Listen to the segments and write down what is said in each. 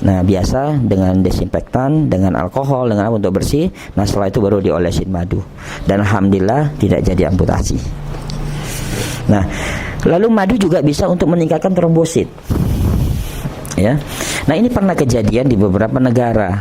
Nah, biasa dengan desinfektan, dengan alkohol, dengan apa untuk bersih. Nah, setelah itu baru diolesin madu. Dan alhamdulillah tidak jadi amputasi. Nah, lalu madu juga bisa untuk meningkatkan trombosit. Ya. Nah, ini pernah kejadian di beberapa negara.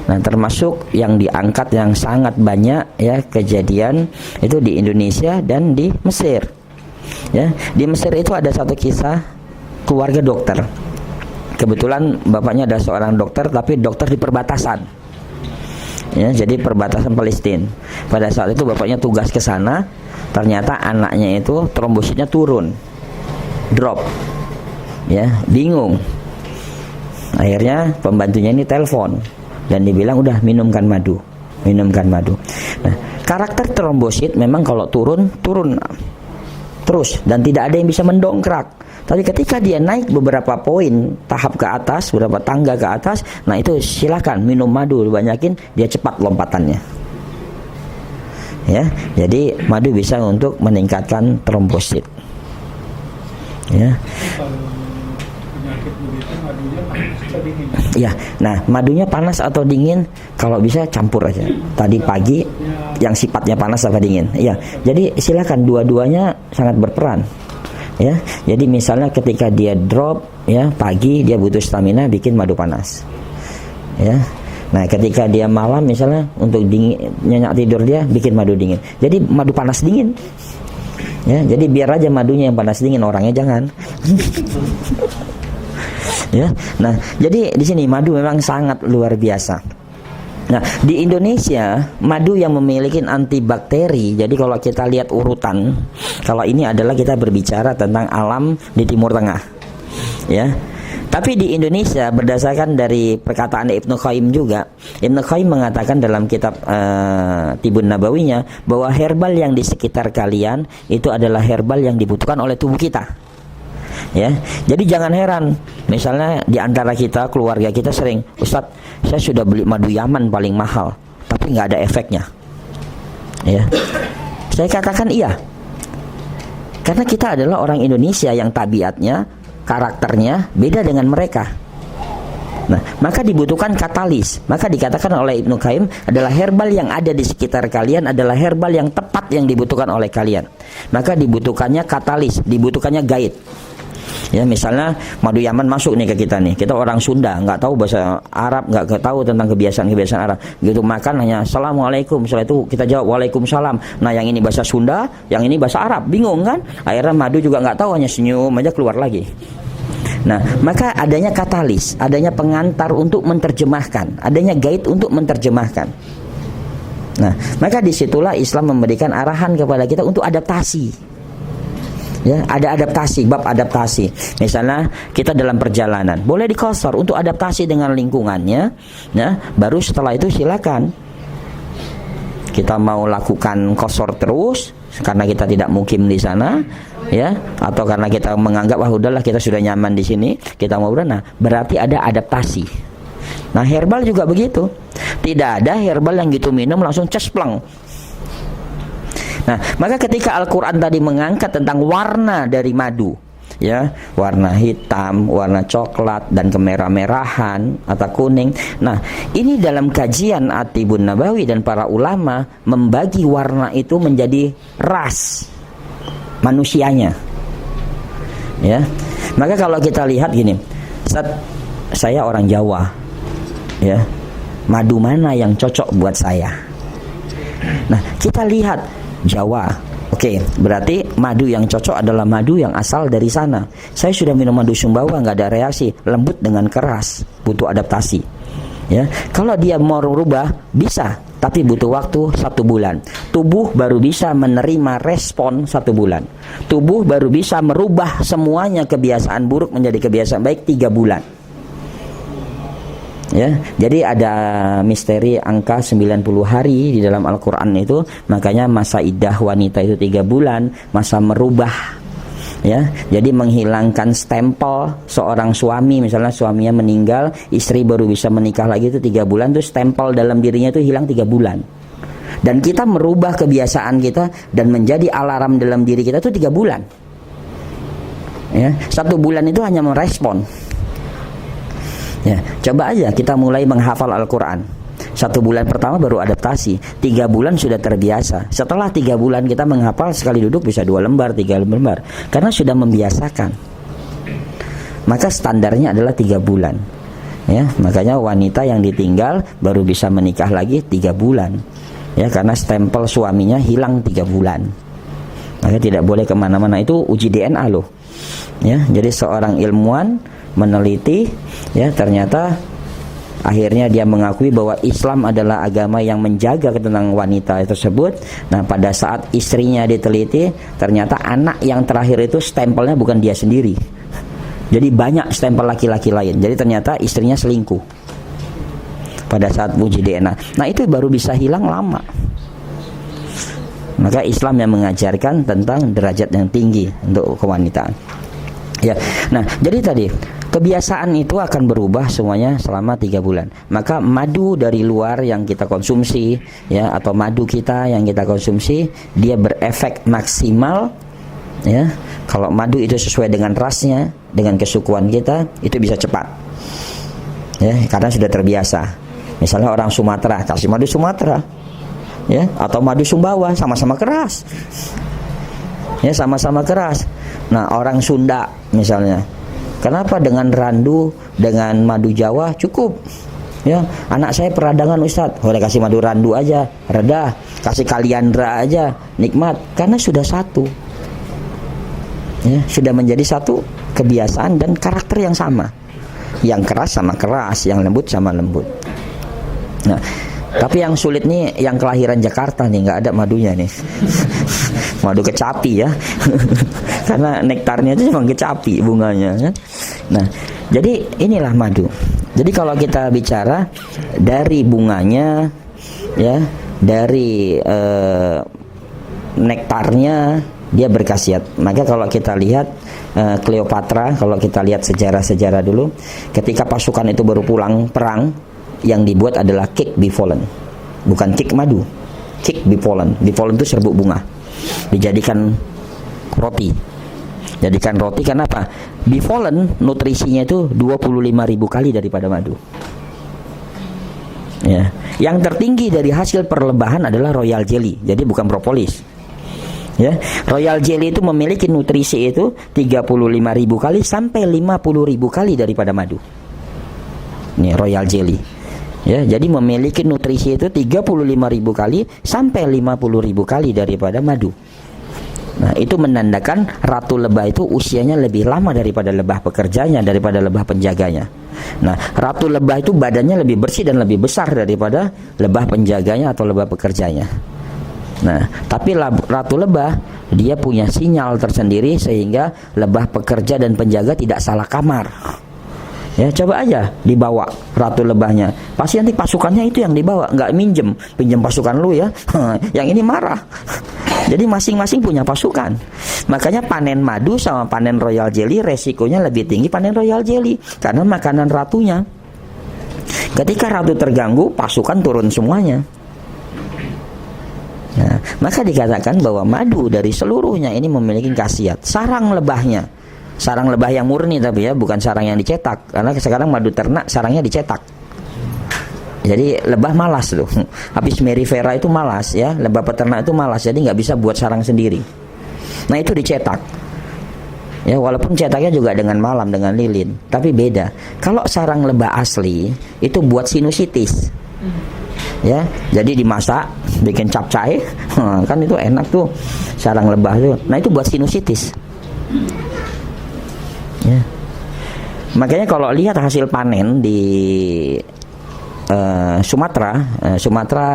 Nah, termasuk yang diangkat yang sangat banyak ya kejadian itu di Indonesia dan di Mesir. Ya, di Mesir itu ada satu kisah keluarga dokter. Kebetulan bapaknya adalah seorang dokter, tapi dokter di perbatasan. Ya, jadi perbatasan Palestina. Pada saat itu bapaknya tugas ke sana, ternyata anaknya itu trombositnya turun, drop. Ya, bingung. Akhirnya pembantunya ini telepon dan dibilang udah minumkan madu. Nah, karakter trombosit memang kalau turun terus dan tidak ada yang bisa mendongkrak. Tapi ketika dia naik beberapa poin tahap ke atas, beberapa tangga ke atas, nah itu silakan minum madu, banyakin dia cepat lompatannya. Ya, jadi madu bisa untuk meningkatkan trombosit. Ya. Ya, nah madunya panas atau dingin kalau bisa campur aja. Tadi pagi yang sifatnya panas atau dingin. Ya, jadi silakan dua-duanya sangat berperan. Ya, jadi misalnya ketika dia drop ya pagi dia butuh stamina bikin madu panas. Ya. Nah, ketika dia malam misalnya untuk dingin nyenyak tidur dia bikin madu dingin. Jadi madu panas dingin. Ya, jadi biar aja madunya yang panas dingin, orangnya jangan. Ya. Nah, jadi di sini madu memang sangat luar biasa. Nah, di Indonesia madu yang memiliki antibakteri. Jadi kalau kita lihat urutan, kalau ini adalah kita berbicara tentang alam di Timur Tengah. Ya. Tapi di Indonesia berdasarkan dari perkataan Ibnu Qayyim juga, Ibnu Qayyim mengatakan dalam kitab Tibun Nabawinya bahwa herbal yang di sekitar kalian itu adalah herbal yang dibutuhkan oleh tubuh kita. Ya, jadi jangan heran, misalnya di antara kita, keluarga kita sering, Ustadz, saya sudah beli madu Yaman paling mahal, tapi nggak ada efeknya. Ya, saya katakan iya, karena kita adalah orang Indonesia yang tabiatnya, karakternya beda dengan mereka. Nah, maka dibutuhkan katalis. Maka dikatakan oleh Ibnu Qayyim adalah herbal yang ada di sekitar kalian adalah herbal yang tepat yang dibutuhkan oleh kalian. Maka dibutuhkannya katalis, dibutuhkannya guide. Ya, misalnya madu Yaman masuk nih ke kita nih. Kita orang Sunda, nggak tahu bahasa Arab, nggak tahu tentang kebiasaan-kebiasaan Arab. Gitu makan hanya Assalamualaikum. Setelah itu kita jawab Waalaikumsalam. Nah, yang ini bahasa Sunda, yang ini bahasa Arab. Bingung kan? Akhirnya madu juga nggak tahu, hanya senyum aja keluar lagi. Nah, maka adanya katalis, adanya pengantar untuk menerjemahkan, adanya guide untuk menerjemahkan. Nah, maka disitulah Islam memberikan arahan kepada kita untuk adaptasi. Ya, ada adaptasi, bab adaptasi. Misalnya kita dalam perjalanan, boleh dikosor untuk adaptasi dengan lingkungannya. Ya, baru setelah itu silakan. Kita mau lakukan kosor terus karena kita tidak mukim di sana, ya, atau karena kita menganggap wah udahlah kita sudah nyaman di sini, kita mau berenang. Berarti ada adaptasi. Nah, herbal juga begitu. Tidak ada herbal yang gitu minum langsung cespleng. Nah, maka ketika Al-Quran tadi mengangkat tentang warna dari madu, ya, warna hitam, warna coklat, dan kemerah-merahan atau kuning. Nah, ini dalam kajian At-Tibun Nabawi dan para ulama membagi warna itu menjadi ras manusianya. Ya, maka kalau kita lihat gini, saya orang Jawa, ya, madu mana yang cocok buat saya? Nah, kita lihat Jawa, oke, berarti madu yang cocok adalah madu yang asal dari sana. Saya sudah minum madu Sumbawa nggak ada reaksi, lembut dengan keras, butuh adaptasi. Ya, kalau dia mau rubah bisa, tapi butuh waktu 1 bulan. Tubuh baru bisa menerima respon 1 bulan. Tubuh baru bisa merubah semuanya kebiasaan buruk menjadi kebiasaan baik 3 bulan. Ya, jadi ada misteri angka 90 hari di dalam Al-Quran itu. Makanya masa iddah wanita itu 3 bulan, masa merubah. Ya, jadi menghilangkan stempel seorang suami, misalnya suaminya meninggal, istri baru bisa menikah lagi itu 3 bulan, terus stempel dalam dirinya itu hilang 3 bulan. Dan kita merubah kebiasaan kita dan menjadi alarm dalam diri kita itu 3 bulan. Ya, 1 bulan itu hanya merespon. Ya, coba aja kita mulai menghafal Al-Quran. 1 bulan pertama baru adaptasi, 3 bulan sudah terbiasa. Setelah 3 bulan kita menghafal, sekali duduk bisa 2 lembar, 3 lembar, karena sudah membiasakan. Maka standarnya adalah 3 bulan. Ya, makanya wanita yang ditinggal baru bisa menikah lagi 3 bulan. Ya, karena stempel suaminya hilang 3 bulan. Maka tidak boleh kemana-mana. Itu uji DNA loh. Ya, jadi seorang ilmuwan meneliti, ya ternyata akhirnya dia mengakui bahwa Islam adalah agama yang menjaga tentang wanita tersebut. Nah, pada saat istrinya diteliti, ternyata anak yang terakhir itu stempelnya bukan dia sendiri. Jadi banyak stempel laki-laki lain. Jadi ternyata istrinya selingkuh pada saat uji DNA. Nah, itu baru bisa hilang lama. Maka Islam yang mengajarkan tentang derajat yang tinggi untuk kewanitaan. Ya, nah jadi tadi kebiasaan itu akan berubah semuanya selama 3 bulan. Maka madu dari luar yang kita konsumsi, ya, atau madu kita yang kita konsumsi, dia berefek maksimal, ya. Kalau madu itu sesuai dengan rasnya, dengan kesukuan kita, itu bisa cepat, ya, karena sudah terbiasa. Misalnya orang Sumatera kasih madu Sumatera, ya, atau madu Sumbawa, sama-sama keras, ya, sama-sama keras. Nah, orang Sunda misalnya, kenapa dengan randu, dengan madu Jawa cukup? Ya, anak saya peradangan Ustadz, boleh kasih madu randu aja, reda. Kasih kaliandra aja, nikmat, karena sudah satu. Ya, sudah menjadi satu kebiasaan dan karakter yang sama. Yang keras sama keras, yang lembut sama lembut. Nah, tapi yang sulit nih yang kelahiran Jakarta nih, nggak ada madunya nih. Madu kecapi ya. Karena nektarnya itu cuma kecapi bunganya kan. Nah, jadi inilah madu. Jadi kalau kita bicara dari bunganya, ya, dari nektarnya, dia berkhasiat. Maka kalau kita lihat Cleopatra, kalau kita lihat sejarah-sejarah dulu, ketika pasukan itu baru pulang perang, yang dibuat adalah cake bivolen, bukan cake madu, cake bivolen. Bivolen itu serbuk bunga, dijadikan roti. Jadikan roti, karena apa? Bivolen nutrisinya itu 25.000 kali daripada madu. Ya, yang tertinggi dari hasil perlembahan adalah royal jelly, jadi bukan propolis. Ya, royal jelly itu memiliki nutrisi itu 35.000 kali sampai 50.000 kali daripada madu. Ini royal jelly. Ya, jadi memiliki nutrisi itu 35.000 kali sampai 50.000 kali daripada madu. Nah, itu menandakan ratu lebah itu usianya lebih lama daripada lebah pekerjanya, daripada lebah penjaganya. Nah, ratu lebah itu badannya lebih bersih dan lebih besar daripada lebah penjaganya atau lebah pekerjanya. Nah, tapi ratu lebah dia punya sinyal tersendiri sehingga lebah pekerja dan penjaga tidak salah kamar. Ya, coba aja dibawa ratu lebahnya, pasti nanti pasukannya itu yang dibawa, nggak pinjem pasukan lu ya. Yang ini marah. Jadi masing-masing punya pasukan. Makanya panen madu sama panen royal jelly resikonya lebih tinggi panen royal jelly, karena makanan ratunya. Ketika ratu terganggu, pasukan turun semuanya. Nah, maka dikatakan bahwa madu dari seluruhnya ini memiliki khasiat. Sarang lebahnya, sarang lebah yang murni tapi ya, bukan sarang yang dicetak, karena sekarang madu ternak sarangnya dicetak. Jadi lebah malas tuh. Apis mellifera itu malas ya, lebah peternak itu malas, jadi nggak bisa buat sarang sendiri. Nah, itu dicetak. Ya, walaupun cetaknya juga dengan malam, dengan lilin, tapi beda. Kalau sarang lebah asli itu buat sinusitis. Ya, jadi dimasak, bikin capcay, kan itu enak tuh sarang lebah tuh. Nah, itu buat sinusitis. Ya. Makanya kalau lihat hasil panen di Sumatera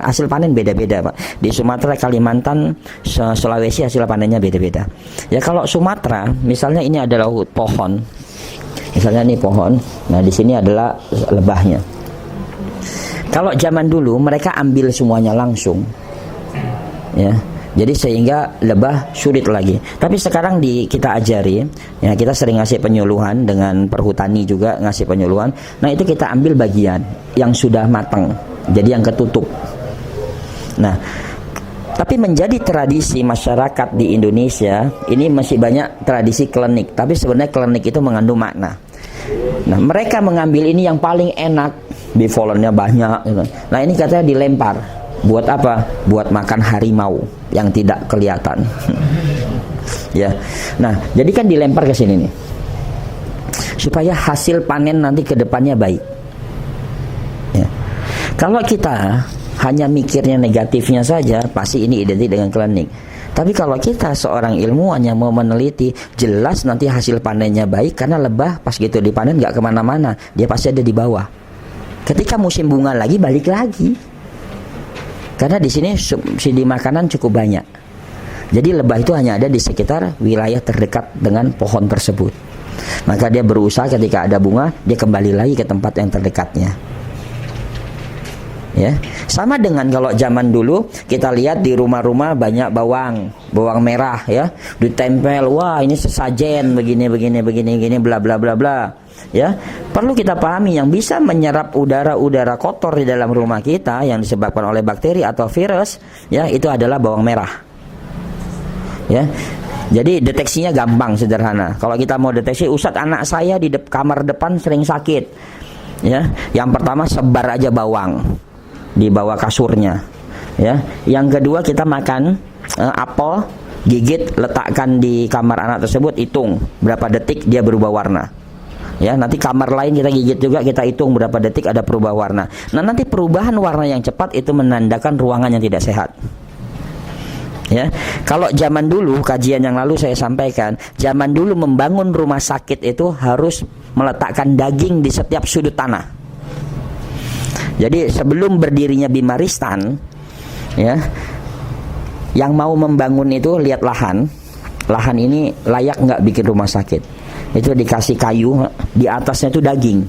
hasil panen beda-beda, Pak. Di Sumatera, Kalimantan, Sulawesi hasil panennya beda-beda. Ya, kalau Sumatera misalnya ini adalah pohon. Misalnya ini pohon. Nah, di sini adalah lebahnya. Kalau zaman dulu mereka ambil semuanya langsung. Ya. Jadi sehingga lebah sulit lagi. Tapi sekarang kita ajari, ya, kita sering ngasih penyuluhan dengan perhutani juga ngasih penyuluhan. Nah, itu kita ambil bagian yang sudah matang, jadi yang ketutup. Nah, tapi menjadi tradisi masyarakat di Indonesia ini masih banyak tradisi klenik. Tapi sebenarnya klenik itu mengandung makna. Nah, mereka mengambil ini yang paling enak, bivolennya banyak gitu. Nah, ini katanya dilempar. Buat apa? Buat makan harimau yang tidak kelihatan. Ya. Nah, jadi kan dilempar ke sini nih. Supaya hasil panen nanti ke depannya baik. Ya. Kalau kita hanya mikirnya negatifnya saja, pasti ini identik dengan klinik. Tapi kalau kita seorang ilmuwan yang mau meneliti, jelas nanti hasil panennya baik, karena lebah pas gitu dipanen nggak kemana-mana, dia pasti ada di bawah. Ketika musim bunga lagi, balik lagi. Karena di sini subsidi makanan cukup banyak. Jadi lebah itu hanya ada di sekitar wilayah terdekat dengan pohon tersebut. Maka dia berusaha ketika ada bunga, dia kembali lagi ke tempat yang terdekatnya. Ya, sama dengan kalau zaman dulu kita lihat di rumah-rumah banyak bawang merah ya, ditempel, wah ini sesajen begini bla bla bla bla. Ya, perlu kita pahami yang bisa menyerap udara kotor di dalam rumah kita yang disebabkan oleh bakteri atau virus, ya itu adalah bawang merah. Ya. Jadi deteksinya gampang, sederhana. Kalau kita mau deteksi, Ustadz anak saya di kamar depan sering sakit. Ya, yang pertama sebar aja bawang di bawah kasurnya, ya. Yang kedua kita makan apel, gigit, letakkan di kamar anak tersebut, hitung berapa detik dia berubah warna. Ya, nanti kamar lain kita gigit juga, kita hitung berapa detik ada perubahan warna. Nah, nanti perubahan warna yang cepat itu menandakan ruangan yang tidak sehat. Ya, kalau zaman dulu, kajian yang lalu saya sampaikan, zaman dulu membangun rumah sakit itu harus meletakkan daging di setiap sudut tanah. Jadi sebelum berdirinya Bimaristan, ya, yang mau membangun itu lihat lahan ini layak nggak bikin rumah sakit. Itu dikasih kayu, di atasnya itu daging,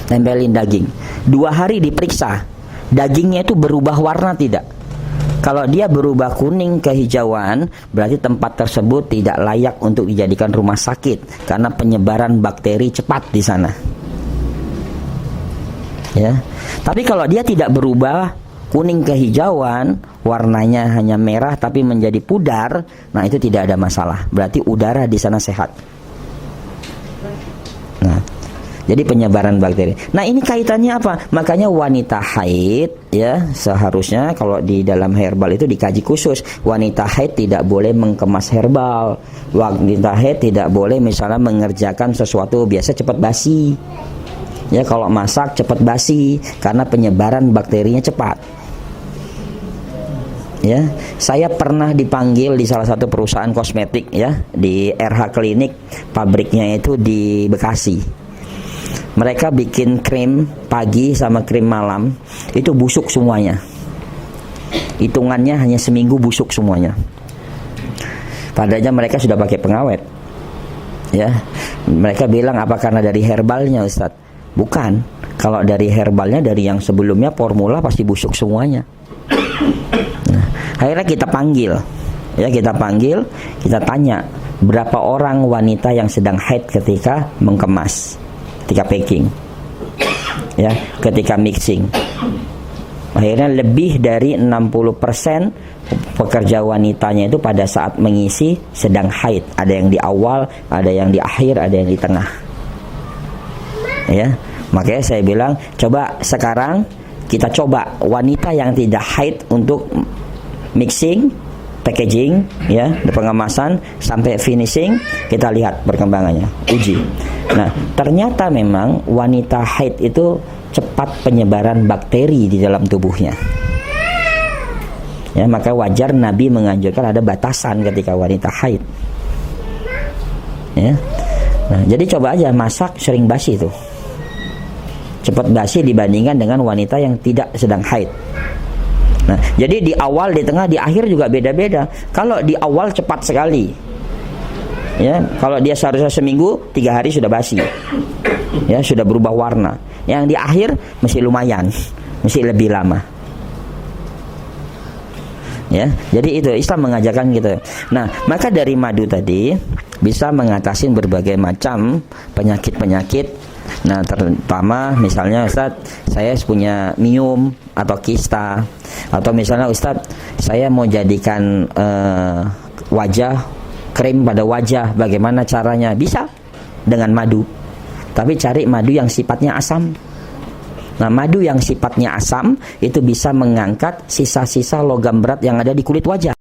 tempelin daging. 2 hari diperiksa, dagingnya itu berubah warna tidak. Kalau dia berubah kuning kehijauan, berarti tempat tersebut tidak layak untuk dijadikan rumah sakit karena penyebaran bakteri cepat di sana. Ya. Tapi kalau dia tidak berubah kuning kehijauan, warnanya hanya merah tapi menjadi pudar, nah itu tidak ada masalah. Berarti udara di sana sehat. Nah, jadi penyebaran bakteri. Nah, ini kaitannya apa? Makanya wanita haid, ya, seharusnya kalau di dalam herbal itu dikaji khusus. Wanita haid tidak boleh mengemas herbal. Wanita haid tidak boleh misalnya mengerjakan sesuatu biasa cepat basi. Ya, kalau masak cepat basi karena penyebaran bakterinya cepat. Ya, saya pernah dipanggil di salah satu perusahaan kosmetik, ya, di RH Klinik, pabriknya itu di Bekasi. Mereka bikin krim pagi sama krim malam, itu busuk semuanya. Hitungannya hanya seminggu busuk semuanya. Padahal mereka sudah pakai pengawet. Ya, mereka bilang apa karena dari herbalnya, Ustadz? Bukan. Kalau dari herbalnya, dari yang sebelumnya formula pasti busuk semuanya. Nah, akhirnya kita panggil, ya, kita tanya berapa orang wanita yang sedang haid ketika mengemas, ketika packing, ya, ketika mixing. Akhirnya lebih dari 60% pekerja wanitanya itu pada saat mengisi sedang haid. Ada yang di awal, ada yang di akhir, ada yang di tengah. Ya, makanya saya bilang coba sekarang kita coba wanita yang tidak haid untuk mixing, packaging, ya, pengemasan sampai finishing, kita lihat perkembangannya, uji. Nah, ternyata memang wanita haid itu cepat penyebaran bakteri di dalam tubuhnya. Ya, maka wajar Nabi menganjurkan ada batasan ketika wanita haid. Ya. Nah, jadi coba aja masak sering basi tuh. Cepat basi dibandingkan dengan wanita yang tidak sedang haid. Nah, jadi di awal, di tengah, di akhir juga beda-beda. Kalau di awal cepat sekali, ya, kalau dia seharusnya seminggu, 3 hari sudah basi, ya, sudah berubah warna. Yang di akhir masih lumayan, masih lebih lama. Ya, jadi itu Islam mengajarkan gitu. Nah, maka dari madu tadi bisa mengatasi berbagai macam penyakit-penyakit. Nah, terutama misalnya Ustaz, saya punya miom atau kista, atau misalnya Ustaz, saya mau jadikan wajah, krim pada wajah, bagaimana caranya? Bisa dengan madu. tapi cari madu yang sifatnya asam. Nah, madu yang sifatnya asam itu bisa mengangkat sisa-sisa logam berat yang ada di kulit wajah.